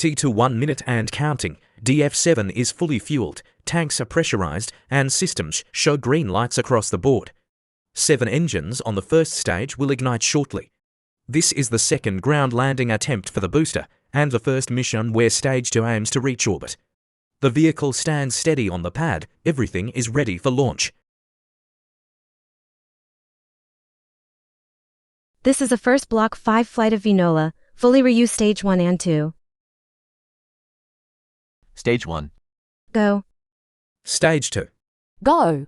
T to 1 minute and counting. DF7 is fully fueled, tanks are pressurized, and systems show green lights across the board. 7 engines on the first stage will ignite shortly. This is the second ground landing attempt for the booster, and the first mission where Stage 2 aims to reach orbit. The vehicle stands steady on the pad, everything is ready for launch. This is a first Block 5 flight of Vinnola, fully reused Stage 1 and 2. Stage 1. Go. Stage 2. Go.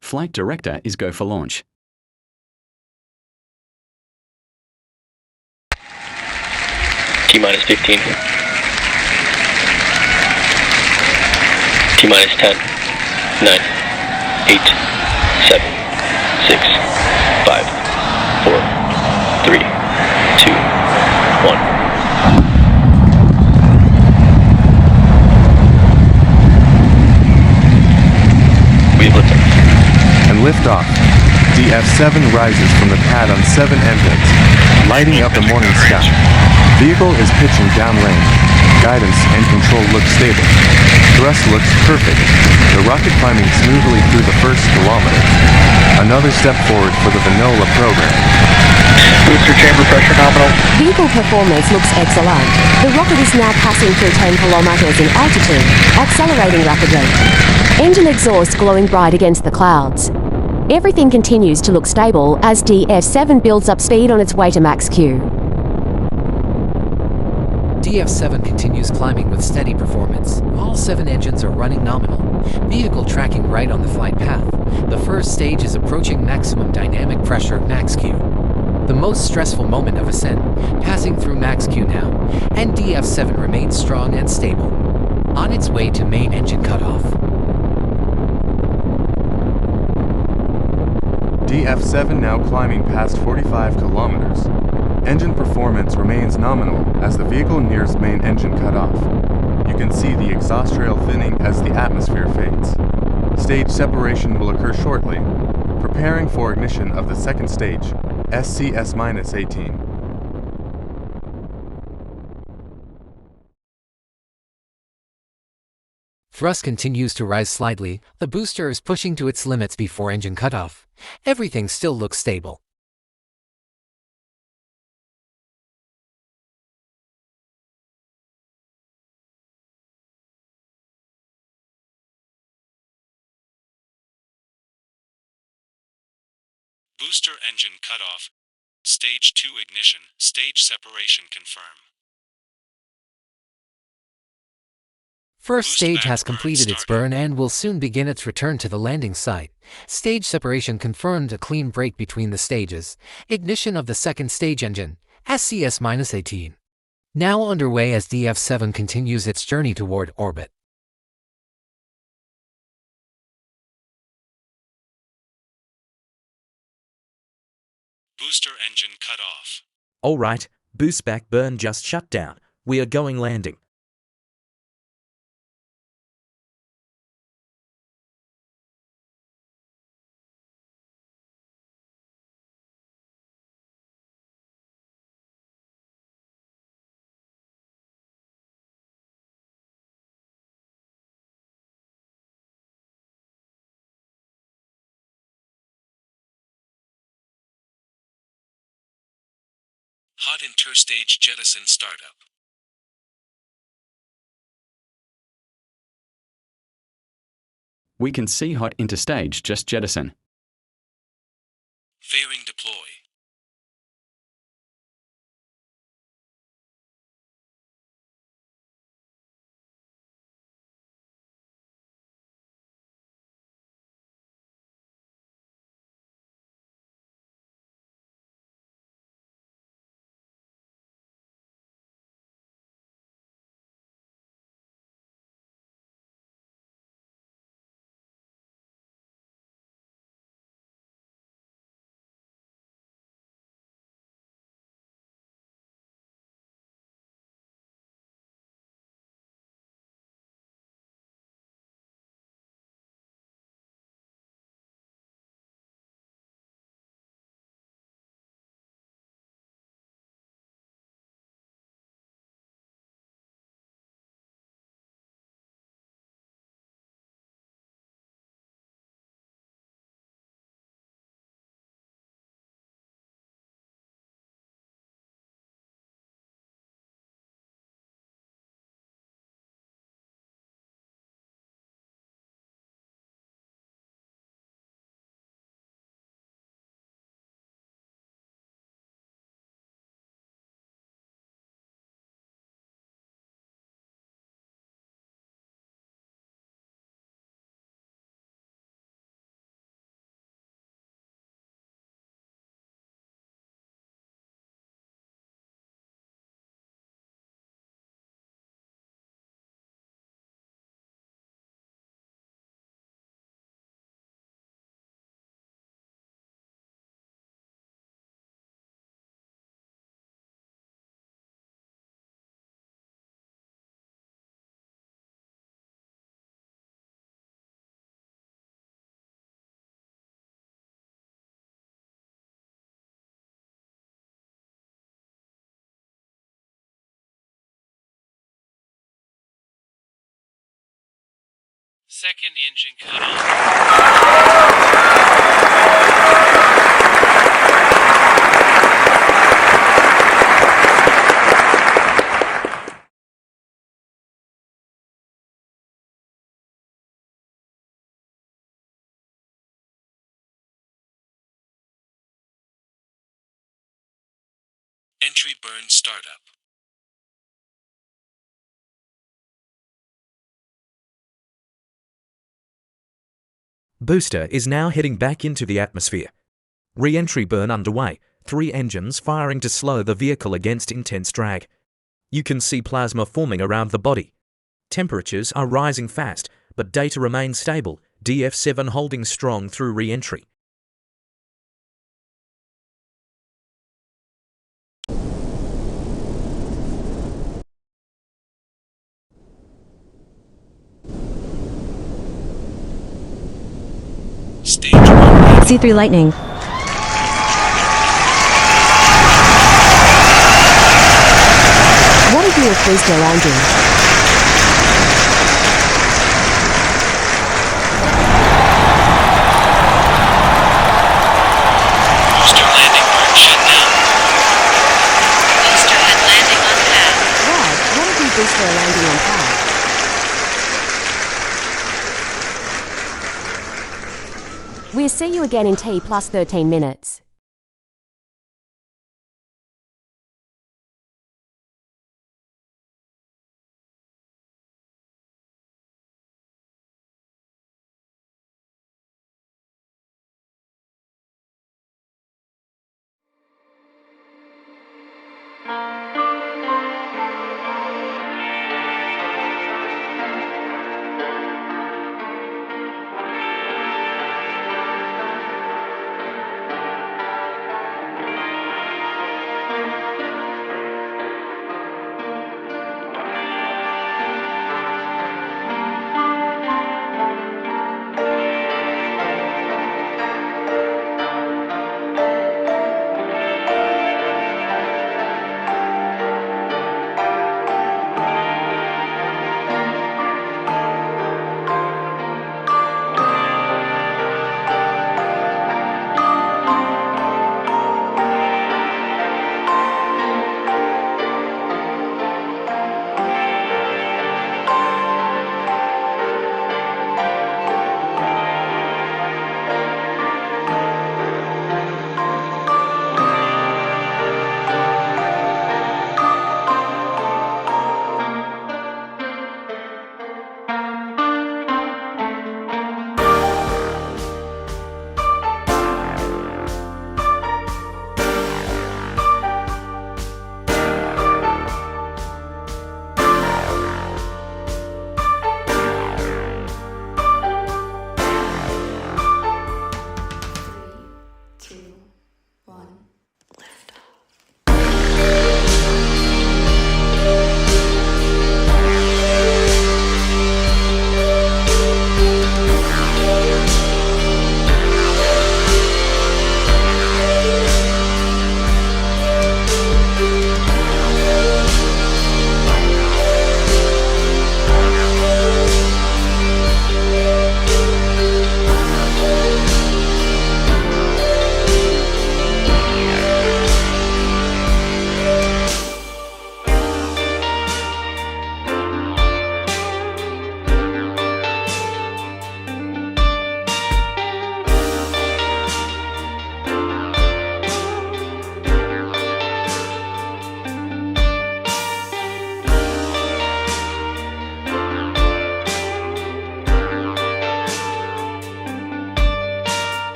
Flight director is go for launch. T-minus 15. T-minus 10. 9. 8. 7. 6. 5. 4. 3. 2. 1. We have liftoff. And liftoff. DF7 rises from the pad on 7 engines, lighting up the morning sky. Vehicle is pitching downrange. Guidance and control look stable. Thrust looks perfect. The rocket climbing smoothly through the first kilometer. Another step forward for the Vinnola program. Booster chamber pressure nominal. Vehicle performance looks excellent. The rocket is now passing through 10 kilometers in altitude, accelerating rapidly. Engine exhaust glowing bright against the clouds. Everything continues to look stable as DF7 builds up speed on its way to max Q. DF7 continues climbing with steady performance. All 7 engines are running nominal. Vehicle tracking right on the flight path. The first stage is approaching maximum dynamic pressure, max Q. The most stressful moment of ascent, passing through max Q now, and DF7 remains strong and stable. On its way to main engine cutoff. DF7 now climbing past 45 kilometers. Engine performance remains nominal as the vehicle nears main engine cutoff. You can see the exhaust trail thinning as the atmosphere fades. Stage separation will occur shortly, preparing for ignition of the second stage, SCS-18. Thrust continues to rise slightly. The booster is pushing to its limits before engine cutoff. Everything still looks stable. Booster engine cutoff. Stage 2 ignition. Stage separation confirm. First stage has completed its burn and will soon begin its return to the landing site. Stage separation confirmed a clean break between the stages. Ignition of the second stage engine, SCS-18. Now underway as DF7 continues its journey toward orbit. Booster engine cut off. Alright, boost back burn just shut down. We are going landing. Hot interstage jettison startup. We can see hot interstage just jettison. Fairing deploy. Second engine cut off. Entry burn startup. Booster is now heading back into the atmosphere. Re-entry burn underway, 3 engines firing to slow the vehicle against intense drag. You can see plasma forming around the body. Temperatures are rising fast, but data remains stable, DF7 holding strong through re-entry. Stage 1 landing. C3 Lightning. What a view of booster landing. Booster landing burn shut down. Booster head landing on pad. Wow, what a view booster landing on pad. We'll see you again in T plus 13 minutes.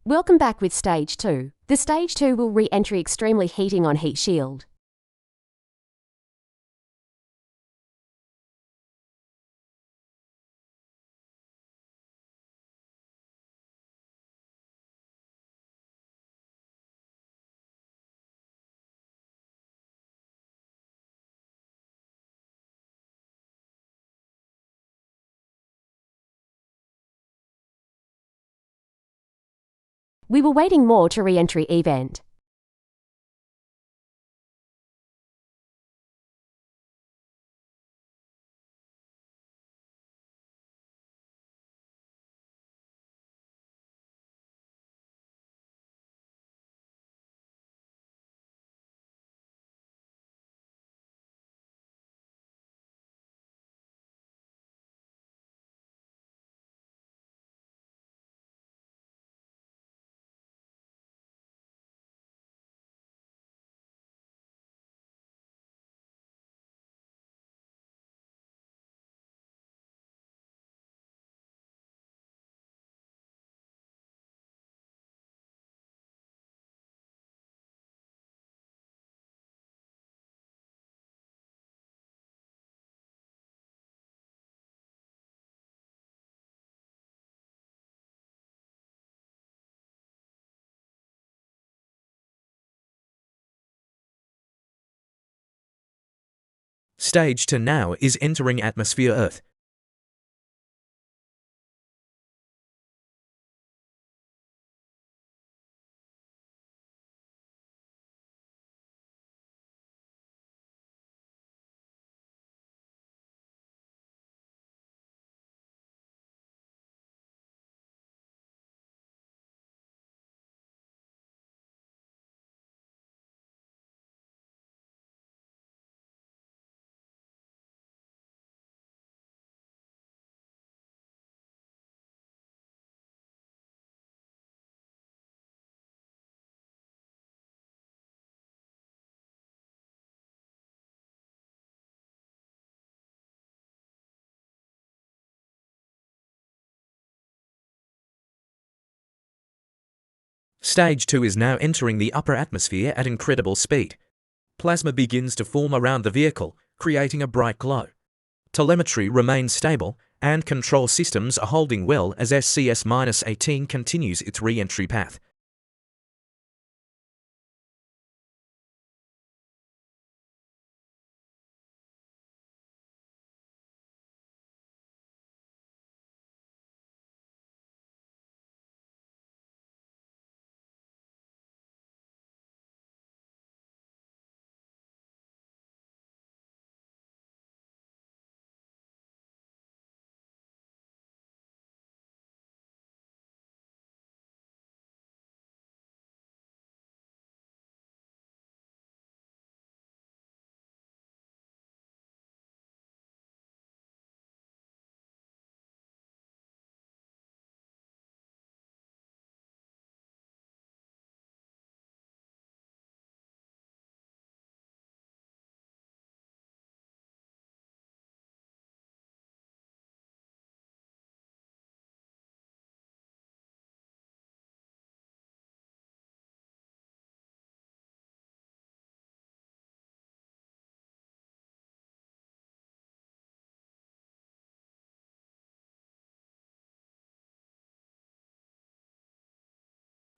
Welcome back with Stage 2. The Stage 2 will re-entry extremely heating on heat shield. We were waiting more to re-entry event. Stage 2 now is entering atmosphere Earth. Stage 2 is now entering the upper atmosphere at incredible speed. Plasma begins to form around the vehicle, creating a bright glow. Telemetry remains stable, and control systems are holding well as SCS-18 continues its re-entry path.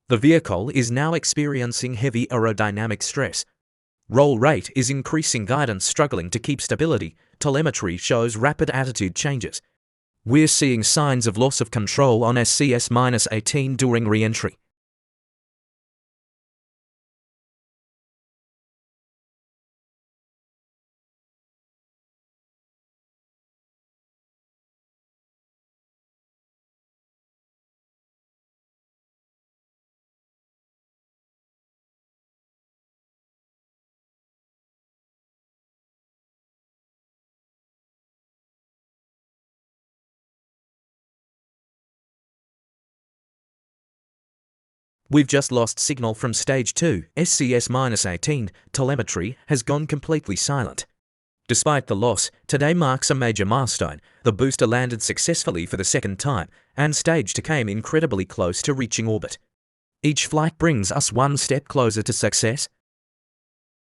The vehicle is now experiencing heavy aerodynamic stress. Roll rate is increasing, guidance struggling to keep stability, telemetry shows rapid attitude changes. We're seeing signs of loss of control on SCS-18 during re-entry. We've just lost signal from Stage 2, SCS-18, telemetry has gone completely silent. Despite the loss, today marks a major milestone. The booster landed successfully for the second time, and Stage 2 came incredibly close to reaching orbit. Each flight brings us one step closer to success.